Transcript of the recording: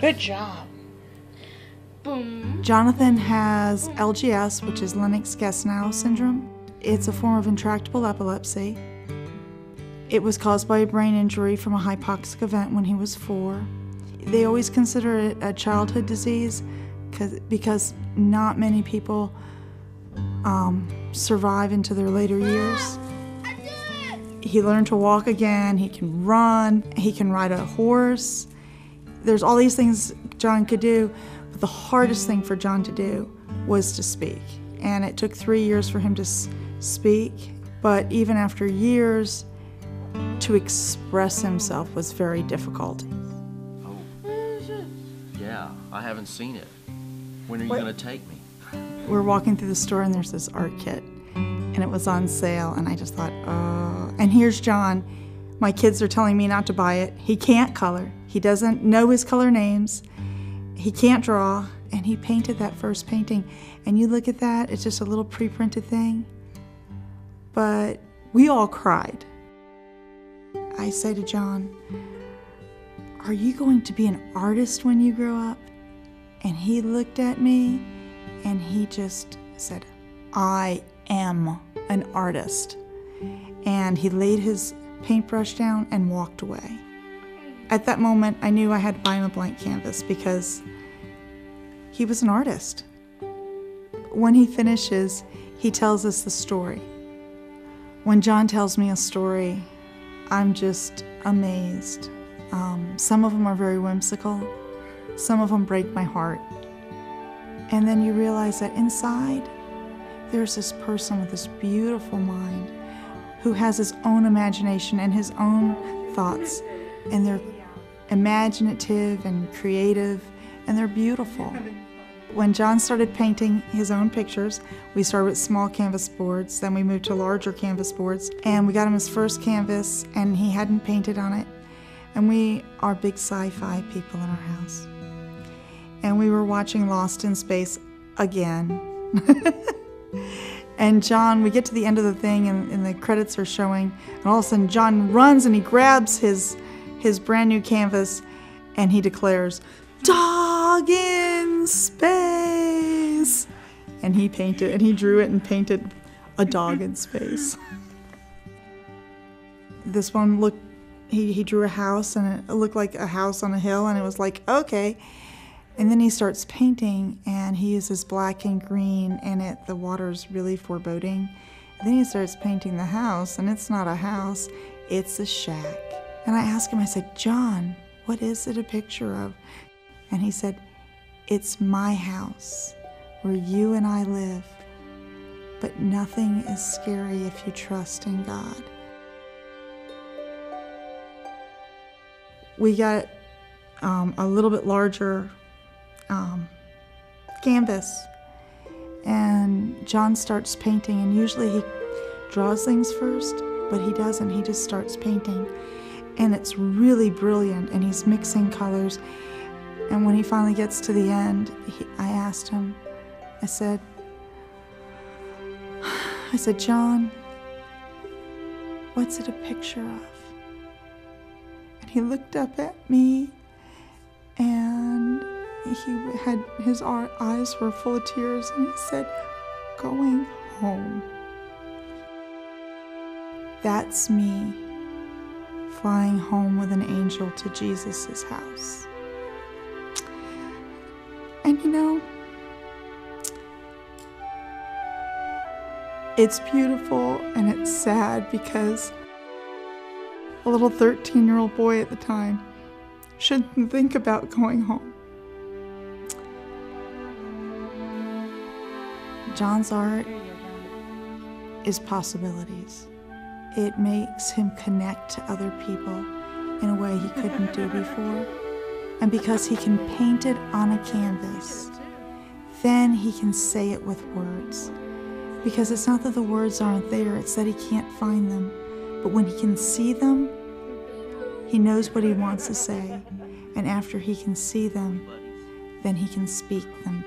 Good job. Boom. Jonathan has LGS, which is Lennox-Gastaut syndrome. It's a form of intractable epilepsy. It was caused by a brain injury from a hypoxic event when he was 4. They always consider it a childhood disease because not many people survive into their later years. He learned to walk again, he can run, he can ride a horse. There's all these things John could do, but the hardest thing for John to do was to speak. And it took 3 years for him to speak, but even after years, to express himself was very difficult. Oh, yeah, I haven't seen it. When are you going to take me? We're walking through the store and there's this art kit, and it was on sale, and I just thought, oh. And here's John. My kids are telling me not to buy it. He can't color. He doesn't know his color names. He can't draw, and he painted that first painting. And you look at that, it's just a little pre-printed thing. But we all cried. I say to John, are you going to be an artist when you grow up? And he looked at me and he just said, I am an artist. And he laid his paintbrush down and walked away. At that moment, I knew I had to buy him a blank canvas because he was an artist. When he finishes, he tells us the story. When John tells me a story, I'm just amazed. Some of them are very whimsical. Some of them break my heart. And then you realize that inside, there's this person with this beautiful mind who has his own imagination and his own thoughts. And they're imaginative and creative, and they're beautiful. When John started painting his own pictures, we started with small canvas boards, then we moved to larger canvas boards, and we got him his first canvas, and he hadn't painted on it. And we are big sci-fi people in our house. And we were watching Lost in Space again. And John, we get to the end of the thing, and the credits are showing, and all of a sudden John runs and he grabs his brand new canvas, and he declares, "Dog in space!" And he painted, and he drew it and painted a dog in space. This one looked, he drew a house, and it looked like a house on a hill, and it was like, okay. And then he starts painting, and he uses black and green, and the water's really foreboding. And then he starts painting the house, and it's not a house, it's a shack. And I asked him, I said, John, what is it a picture of? And he said, it's my house where you and I live, but nothing is scary if you trust in God. We got a little bit larger canvas, and John starts painting, and usually he draws things first, but he doesn't. He just starts painting, and it's really brilliant, and he's mixing colors. And when he finally gets to the end, I asked him, I said, John, what's it a picture of? And he looked up at me, and his eyes were full of tears, and he said, going home. That's me flying home with an angel to Jesus' house. And you know, it's beautiful and it's sad because a little 13-year-old boy at the time shouldn't think about going home. John's art is possibilities. It makes him connect to other people in a way he couldn't do before. And because he can paint it on a canvas, then he can say it with words. Because it's not that the words aren't there, it's that he can't find them. But when he can see them, he knows what he wants to say. And after he can see them, then he can speak them.